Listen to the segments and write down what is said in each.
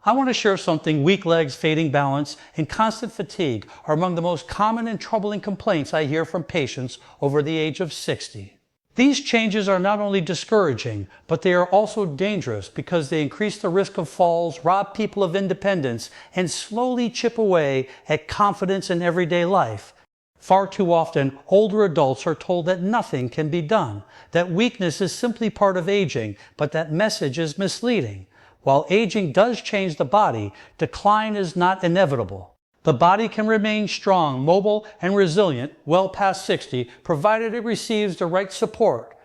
I want to share something. Weak legs, fading balance, and constant fatigue are among the most common and troubling complaints I hear from patients over the age of 60. These changes are not only discouraging, but they are also dangerous because they increase the risk of falls, rob people of independence, and slowly chip away at confidence in everyday life. Far too often, older adults are told that nothing can be done, that weakness is simply part of aging, but that message is misleading. While aging does change the body, decline is not inevitable. The body can remain strong, mobile, and resilient well past 60, provided it receives the right support.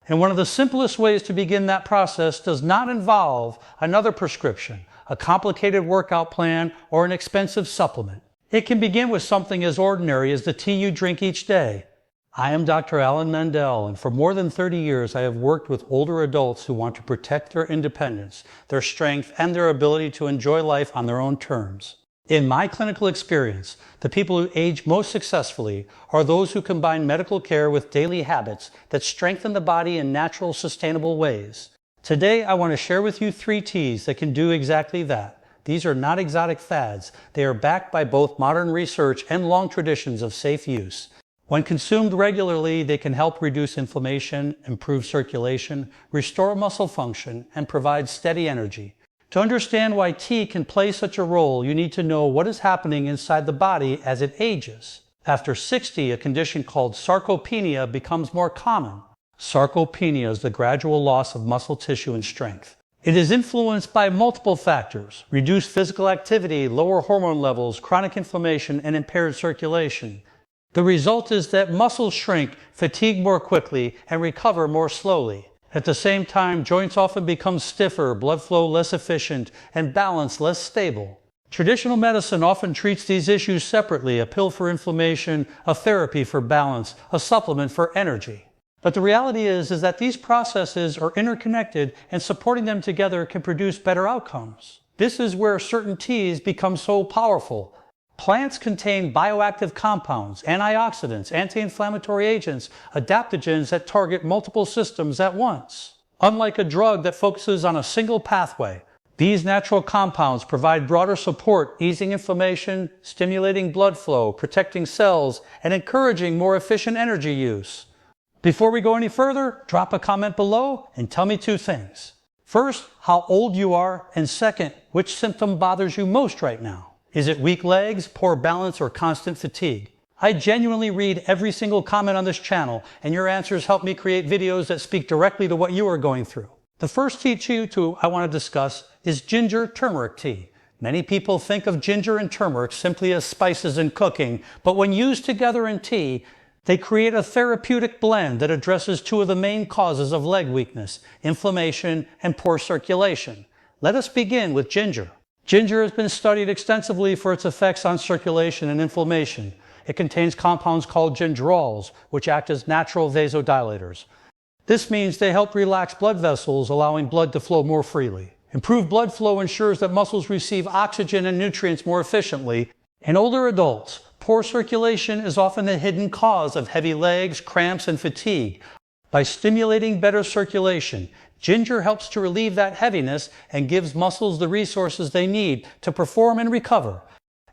And one of the simplest ways to begin that process does not involve another prescription, a complicated workout plan, or an expensive supplement. It can begin with something as ordinary as the tea you drink each day. I am Dr. Alan Mandel, and for more than 30 years I have worked with older adults who want to protect their independence, their strength, and their ability to enjoy life on their own terms. In my clinical experience, the people who age most successfully are those who combine medical care with daily habits that strengthen the body in natural, sustainable ways. Today, I want to share with you 3 teas that can do exactly that. These are not exotic fads. They are backed by both modern research and long traditions of safe use. When consumed regularly, they can help reduce inflammation, improve circulation, restore muscle function, and provide steady energy. To understand why tea can play such a role, you need to know what is happening inside the body as it ages. After 60, a condition called sarcopenia becomes more common. Sarcopenia is the gradual loss of muscle tissue and strength. It is influenced by multiple factors: reduced physical activity, lower hormone levels, chronic inflammation, and impaired circulation. The result is that muscles shrink, fatigue more quickly, and recover more slowly. At the same time, joints often become stiffer, blood flow less efficient, and balance less stable. Traditional medicine often treats these issues separately: a pill for inflammation, a therapy for balance, a supplement for energy. But the reality is that these processes are interconnected, and supporting them together can produce better outcomes. This is where certain teas become so powerful. Plants contain bioactive compounds, antioxidants, anti-inflammatory agents, adaptogens that target multiple systems at once. Unlike a drug that focuses on a single pathway, these natural compounds provide broader support, easing inflammation, stimulating blood flow, protecting cells, and encouraging more efficient energy use. Before we go any further, drop a comment below and tell me 2 things. First, how old you are, and second, which symptom bothers you most right now. Is it weak legs, poor balance, or constant fatigue? I genuinely read every single comment on this channel, and your answers help me create videos that speak directly to what you are going through. The first tea I want to discuss is ginger turmeric tea. Many people think of ginger and turmeric simply as spices in cooking, but when used together in tea, they create a therapeutic blend that addresses 2 of the main causes of leg weakness: inflammation and poor circulation. Let us begin with ginger. Ginger has been studied extensively for its effects on circulation and inflammation. It contains compounds called gingerols, which act as natural vasodilators. This means they help relax blood vessels, allowing blood to flow more freely. Improved blood flow ensures that muscles receive oxygen and nutrients more efficiently. In older adults, poor circulation is often a hidden cause of heavy legs, cramps, and fatigue. By stimulating better circulation, ginger helps to relieve that heaviness and gives muscles the resources they need to perform and recover.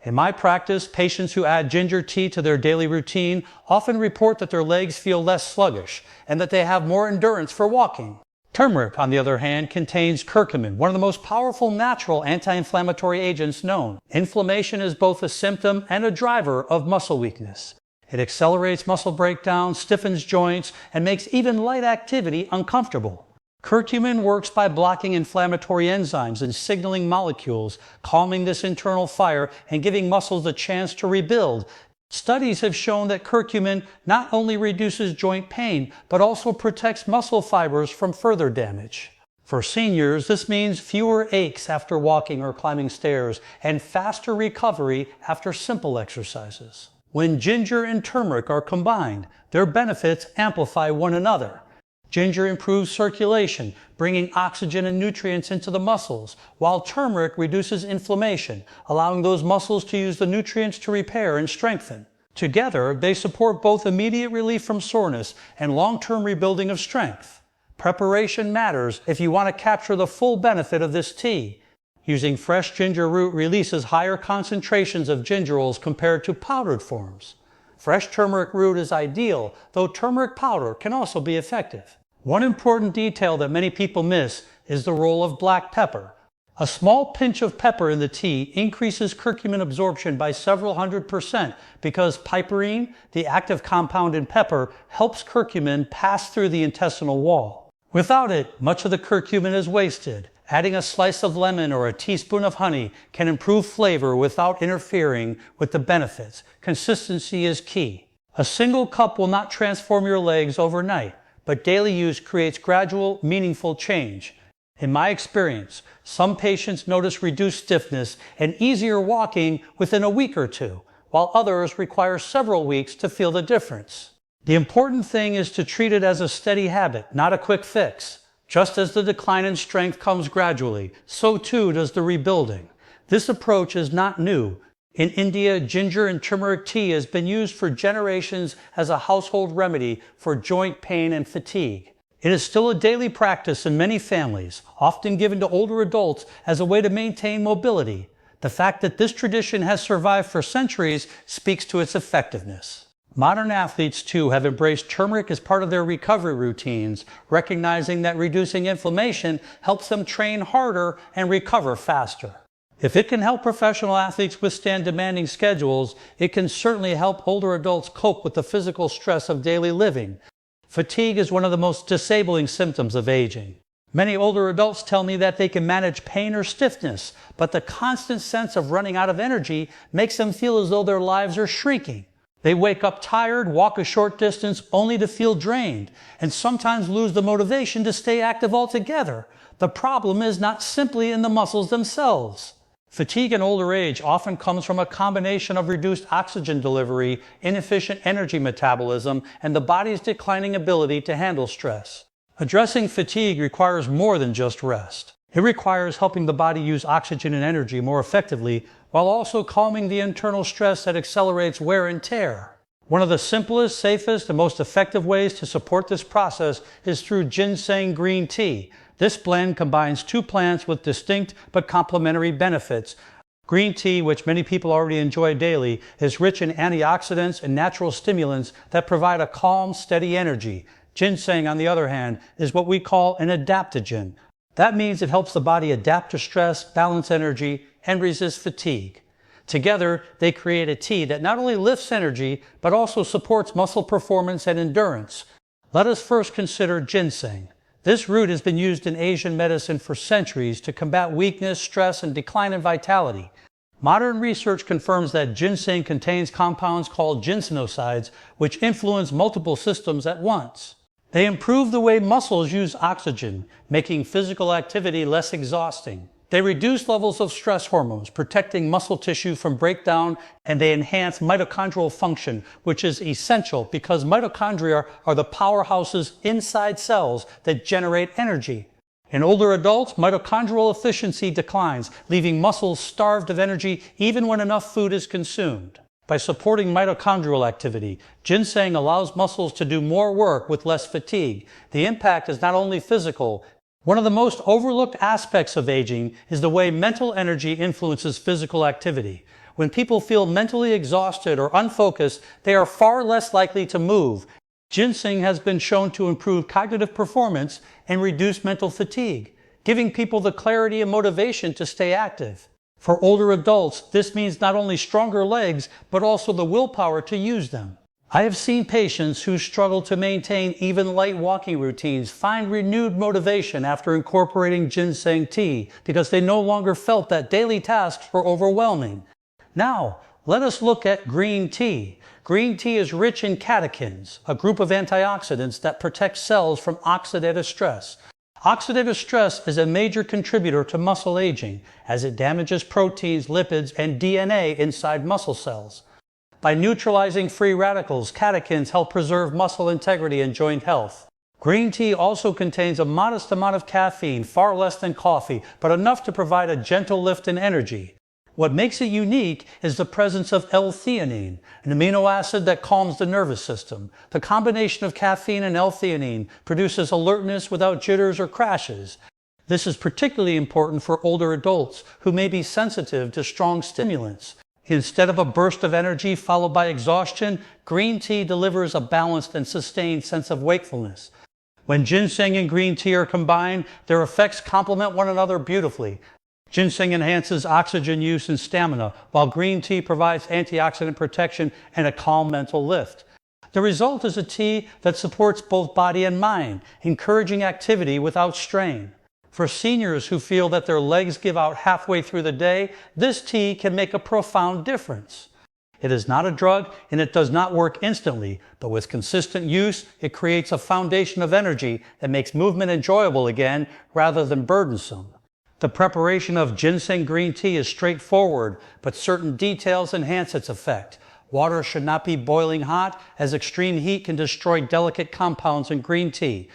In my practice, patients who add ginger tea to their daily routine often report that their legs feel less sluggish and that they have more endurance for walking. Turmeric, on the other hand, contains curcumin, one of the most powerful natural anti-inflammatory agents known. Inflammation is both a symptom and a driver of muscle weakness. It accelerates muscle breakdown, stiffens joints, and makes even light activity uncomfortable. Curcumin works by blocking inflammatory enzymes and signaling molecules, calming this internal fire and giving muscles a chance to rebuild. Studies have shown that curcumin not only reduces joint pain, but also protects muscle fibers from further damage. For seniors, this means fewer aches after walking or climbing stairs and faster recovery after simple exercises. When ginger and turmeric are combined, their benefits amplify one another. Ginger improves circulation, bringing oxygen and nutrients into the muscles, while turmeric reduces inflammation, allowing those muscles to use the nutrients to repair and strengthen. Together, they support both immediate relief from soreness and long-term rebuilding of strength. Preparation matters if you want to capture the full benefit of this tea. Using fresh ginger root releases higher concentrations of gingerols compared to powdered forms. Fresh turmeric root is ideal, though turmeric powder can also be effective. One important detail that many people miss is the role of black pepper. A small pinch of pepper in the tea increases curcumin absorption by several 100% because piperine, the active compound in pepper, helps curcumin pass through the intestinal wall. Without it, much of the curcumin is wasted. Adding a slice of lemon or a teaspoon of honey can improve flavor without interfering with the benefits. Consistency is key. A single cup will not transform your legs overnight, but daily use creates gradual, meaningful change. In my experience, some patients notice reduced stiffness and easier walking within a week or two, while others require several weeks to feel the difference. The important thing is to treat it as a steady habit, not a quick fix. Just as the decline in strength comes gradually, so too does the rebuilding. This approach is not new. In India, ginger and turmeric tea has been used for generations as a household remedy for joint pain and fatigue. It is still a daily practice in many families, often given to older adults as a way to maintain mobility. The fact that this tradition has survived for centuries speaks to its effectiveness. Modern athletes, too, have embraced turmeric as part of their recovery routines, recognizing that reducing inflammation helps them train harder and recover faster. If it can help professional athletes withstand demanding schedules, it can certainly help older adults cope with the physical stress of daily living. Fatigue is one of the most disabling symptoms of aging. Many older adults tell me that they can manage pain or stiffness, but the constant sense of running out of energy makes them feel as though their lives are shrinking. They wake up tired, walk a short distance only to feel drained, and sometimes lose the motivation to stay active altogether. The problem is not simply in the muscles themselves. Fatigue in older age often comes from a combination of reduced oxygen delivery, inefficient energy metabolism, and the body's declining ability to handle stress. Addressing fatigue requires more than just rest. It requires helping the body use oxygen and energy more effectively while also calming the internal stress that accelerates wear and tear. One of the simplest, safest, and most effective ways to support this process is through ginseng green tea. This blend combines two plants with distinct but complementary benefits. Green tea, which many people already enjoy daily, is rich in antioxidants and natural stimulants that provide a calm, steady energy. Ginseng, on the other hand, is what we call an adaptogen. That means it helps the body adapt to stress, balance energy, and resist fatigue. Together, they create a tea that not only lifts energy, but also supports muscle performance and endurance. Let us first consider ginseng. This root has been used in Asian medicine for centuries to combat weakness, stress, and decline in vitality. Modern research confirms that ginseng contains compounds called ginsenosides, which influence multiple systems at once. They improve the way muscles use oxygen, making physical activity less exhausting. They reduce levels of stress hormones, protecting muscle tissue from breakdown, and they enhance mitochondrial function, which is essential because mitochondria are the powerhouses inside cells that generate energy. In older adults, mitochondrial efficiency declines, leaving muscles starved of energy even when enough food is consumed. By supporting mitochondrial activity, ginseng allows muscles to do more work with less fatigue. The impact is not only physical. One of the most overlooked aspects of aging is the way mental energy influences physical activity. When people feel mentally exhausted or unfocused, they are far less likely to move. Ginseng has been shown to improve cognitive performance and reduce mental fatigue, giving people the clarity and motivation to stay active. For older adults, this means not only stronger legs, but also the willpower to use them. I have seen patients who struggle to maintain even light walking routines find renewed motivation after incorporating ginseng tea because they no longer felt that daily tasks were overwhelming. Now, let us look at green tea. Green tea is rich in catechins, a group of antioxidants that protect cells from oxidative stress. Oxidative stress is a major contributor to muscle aging as it damages proteins, lipids, and DNA inside muscle cells. By neutralizing free radicals, catechins help preserve muscle integrity and joint health. Green tea also contains a modest amount of caffeine, far less than coffee, but enough to provide a gentle lift in energy. What makes it unique is the presence of L-theanine, an amino acid that calms the nervous system. The combination of caffeine and L-theanine produces alertness without jitters or crashes. This is particularly important for older adults who may be sensitive to strong stimulants. Instead of a burst of energy followed by exhaustion, green tea delivers a balanced and sustained sense of wakefulness. When ginseng and green tea are combined, their effects complement one another beautifully. Ginseng enhances oxygen use and stamina, while green tea provides antioxidant protection and a calm mental lift. The result is a tea that supports both body and mind, encouraging activity without strain. For seniors who feel that their legs give out halfway through the day, this tea can make a profound difference. It is not a drug and it does not work instantly, but with consistent use, it creates a foundation of energy that makes movement enjoyable again rather than burdensome. The preparation of ginseng green tea is straightforward, but certain details enhance its effect. Water should not be boiling hot, as extreme heat can destroy delicate compounds in green tea.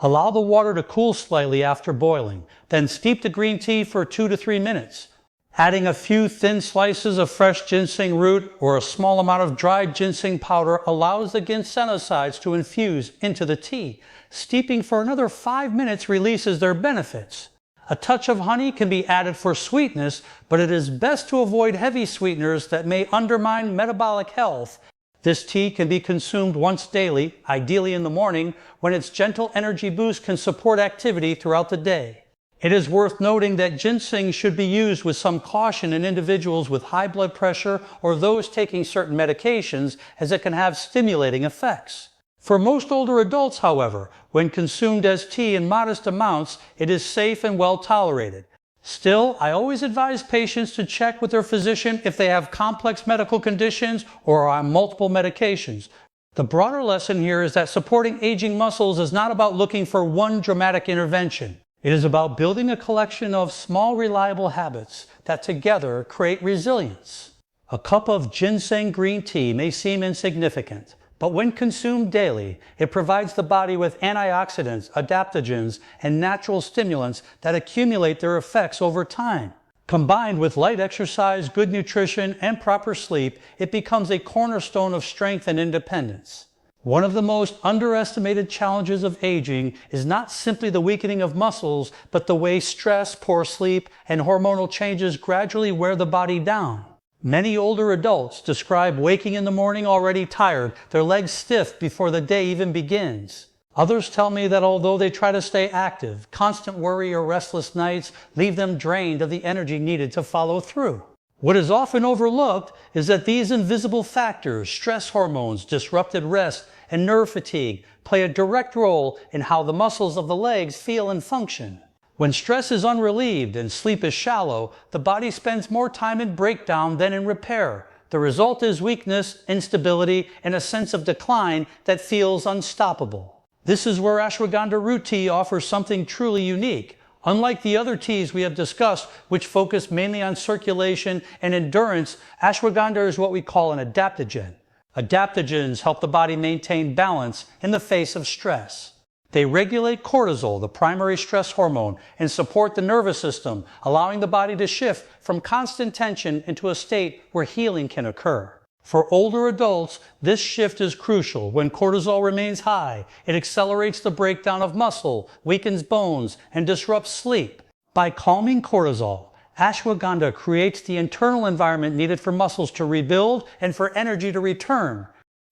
Allow the water to cool slightly after boiling, then steep the green tea for 2 to 3 minutes. Adding a few thin slices of fresh ginseng root or a small amount of dried ginseng powder allows the ginsenosides to infuse into the tea. Steeping for another 5 minutes releases their benefits. A touch of honey can be added for sweetness, but it is best to avoid heavy sweeteners that may undermine metabolic health. This tea can be consumed once daily, ideally in the morning, when its gentle energy boost can support activity throughout the day. It is worth noting that ginseng should be used with some caution in individuals with high blood pressure or those taking certain medications, as it can have stimulating effects. For most older adults, however, when consumed as tea in modest amounts, it is safe and well tolerated. Still, I always advise patients to check with their physician if they have complex medical conditions or are on multiple medications. The broader lesson here is that supporting aging muscles is not about looking for one dramatic intervention. It is about building a collection of small, reliable habits that together create resilience. A cup of ginseng green tea may seem insignificant, but when consumed daily, it provides the body with antioxidants, adaptogens, and natural stimulants that accumulate their effects over time. Combined with light exercise, good nutrition, and proper sleep, it becomes a cornerstone of strength and independence. One of the most underestimated challenges of aging is not simply the weakening of muscles, but the way stress, poor sleep, and hormonal changes gradually wear the body down. Many older adults describe waking in the morning already tired, their legs stiff before the day even begins. Others tell me that although they try to stay active, constant worry or restless nights leave them drained of the energy needed to follow through. What is often overlooked is that these invisible factors, stress hormones, disrupted rest, and nerve fatigue, play a direct role in how the muscles of the legs feel and function. When stress is unrelieved and sleep is shallow, the body spends more time in breakdown than in repair. The result is weakness, instability, and a sense of decline that feels unstoppable. This is where ashwagandha root tea offers something truly unique. Unlike the other teas we have discussed, which focus mainly on circulation and endurance, ashwagandha is what we call an adaptogen. Adaptogens help the body maintain balance in the face of stress. They regulate cortisol, the primary stress hormone, and support the nervous system, allowing the body to shift from constant tension into a state where healing can occur. For older adults, this shift is crucial. When cortisol remains high, it accelerates the breakdown of muscle, weakens bones, and disrupts sleep. By calming cortisol, ashwagandha creates the internal environment needed for muscles to rebuild and for energy to return.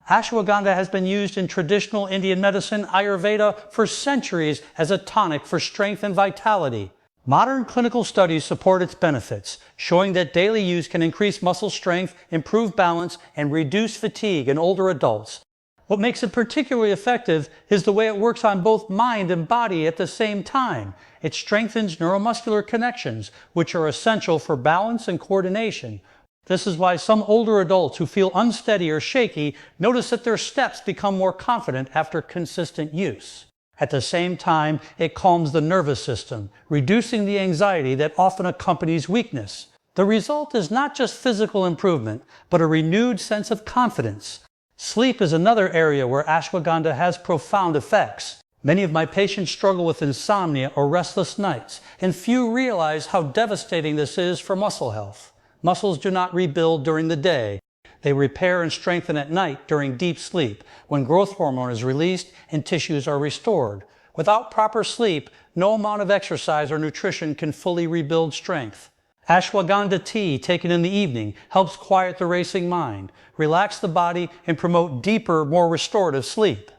Ashwagandha has been used in traditional Indian medicine, Ayurveda, for centuries as a tonic for strength and vitality. Modern clinical studies support its benefits, showing that daily use can increase muscle strength, improve balance, and reduce fatigue in older adults. What makes it particularly effective is the way it works on both mind and body at the same time. It strengthens neuromuscular connections, which are essential for balance and coordination. This is why some older adults who feel unsteady or shaky notice that their steps become more confident after consistent use. At the same time, it calms the nervous system, reducing the anxiety that often accompanies weakness. The result is not just physical improvement, but a renewed sense of confidence. Sleep is another area where ashwagandha has profound effects. Many of my patients struggle with insomnia or restless nights, and few realize how devastating this is for muscle health. Muscles do not rebuild during the day. They repair and strengthen at night during deep sleep, when growth hormone is released and tissues are restored. Without proper sleep, no amount of exercise or nutrition can fully rebuild strength. Ashwagandha tea taken in the evening helps quiet the racing mind, relax the body, and promote deeper, more restorative sleep.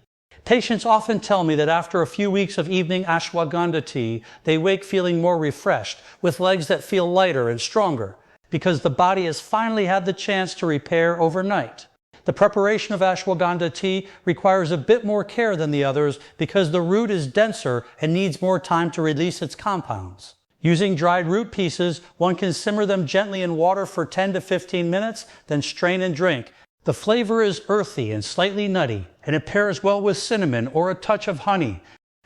Patients often tell me that after a few weeks of evening ashwagandha tea, they wake feeling more refreshed, with legs that feel lighter and stronger, because the body has finally had the chance to repair overnight. The preparation of ashwagandha tea requires a bit more care than the others because the root is denser and needs more time to release its compounds. Using dried root pieces, one can simmer them gently in water for 10 to 15 minutes, then strain and drink. The flavor is earthy and slightly nutty, and it pairs well with cinnamon or a touch of honey.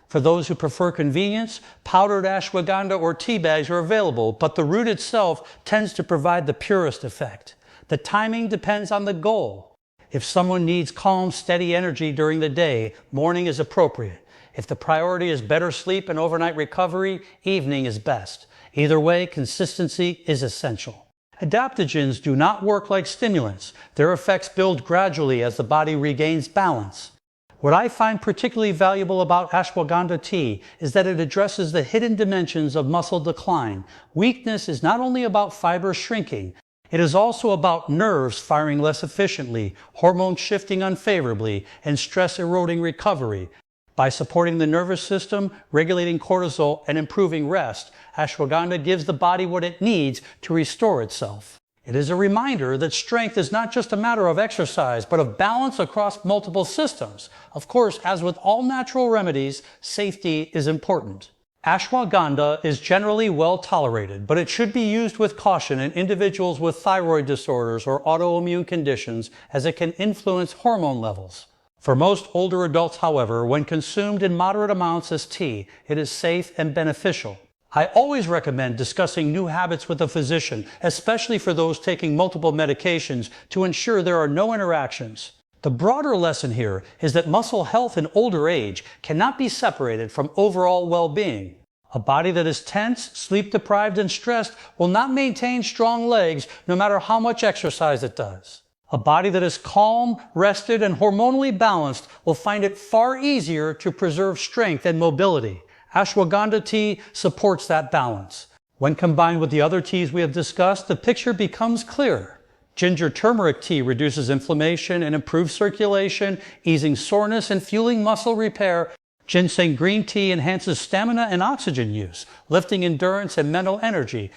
For those who prefer convenience, powdered ashwagandha or tea bags are available, but the root itself tends to provide the purest effect. The timing depends on the goal. If someone needs calm, steady energy during the day, morning is appropriate. If the priority is better sleep and overnight recovery, evening is best. Either way, consistency is essential. Adaptogens do not work like stimulants. Their effects build gradually as the body regains balance. What I find particularly valuable about ashwagandha tea is that it addresses the hidden dimensions of muscle decline. Weakness is not only about fiber shrinking, it is also about nerves firing less efficiently, hormones shifting unfavorably, and stress eroding recovery. By supporting the nervous system, regulating cortisol, and improving rest, ashwagandha gives the body what it needs to restore itself. It is a reminder that strength is not just a matter of exercise, but of balance across multiple systems. Of course, as with all natural remedies, safety is important. Ashwagandha is generally well tolerated, but it should be used with caution in individuals with thyroid disorders or autoimmune conditions, as it can influence hormone levels. For most older adults, however, when consumed in moderate amounts as tea, it is safe and beneficial. I always recommend discussing new habits with a physician, especially for those taking multiple medications, to ensure there are no interactions. The broader lesson here is that muscle health in older age cannot be separated from overall well-being. A body that is tense, sleep-deprived, and stressed will not maintain strong legs no matter how much exercise it does. A body that is calm, rested, and hormonally balanced will find it far easier to preserve strength and mobility. Ashwagandha tea supports that balance. When combined with the other teas we have discussed, the picture becomes clearer. Ginger turmeric tea reduces inflammation and improves circulation, easing soreness and fueling muscle repair. Ginseng green tea enhances stamina and oxygen use, lifting endurance and mental energy.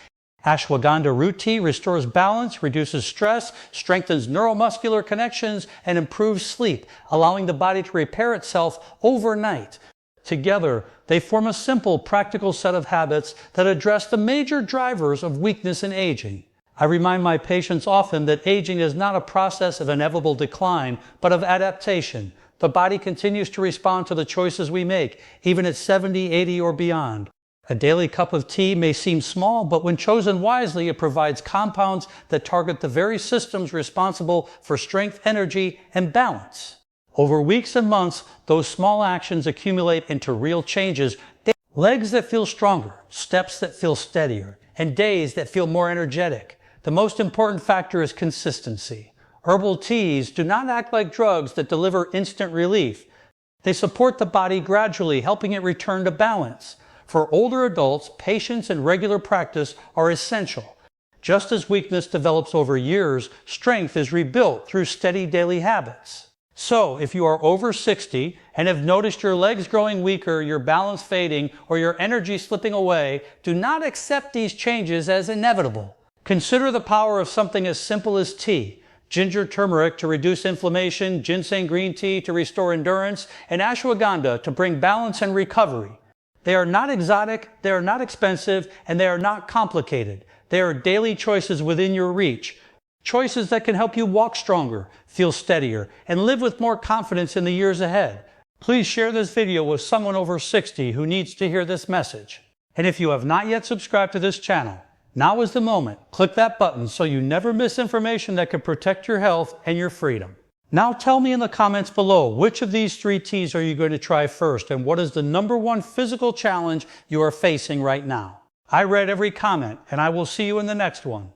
Ashwagandha root tea restores balance, reduces stress, strengthens neuromuscular connections, and improves sleep, allowing the body to repair itself overnight. Together, they form a simple, practical set of habits that address the major drivers of weakness and aging. I remind my patients often that aging is not a process of inevitable decline, but of adaptation. The body continues to respond to the choices we make, even at 70, 80, or beyond. A daily cup of tea may seem small, but when chosen wisely, it provides compounds that target the very systems responsible for strength, energy, and balance. Over weeks and months, those small actions accumulate into real changes. Legs that feel stronger, steps that feel steadier, and days that feel more energetic. The most important factor is consistency. Herbal teas do not act like drugs that deliver instant relief. They support the body gradually, helping it return to balance. For older adults, patience and regular practice are essential. Just as weakness develops over years, strength is rebuilt through steady daily habits. So, if you are over 60 and have noticed your legs growing weaker, your balance fading, or your energy slipping away, do not accept these changes as inevitable. Consider the power of something as simple as tea. Ginger turmeric to reduce inflammation, ginseng green tea to restore endurance, and ashwagandha to bring balance and recovery. They are not exotic, they are not expensive, and they are not complicated. They are daily choices within your reach. Choices that can help you walk stronger, feel steadier, and live with more confidence in the years ahead. Please share this video with someone over 60 who needs to hear this message. And if you have not yet subscribed to this channel, now is the moment. Click that button so you never miss information that can protect your health and your freedom. Now tell me in the comments below, which of these 3 teas are you going to try first, and what is the #1 physical challenge you are facing right now? I read every comment, and I will see you in the next one.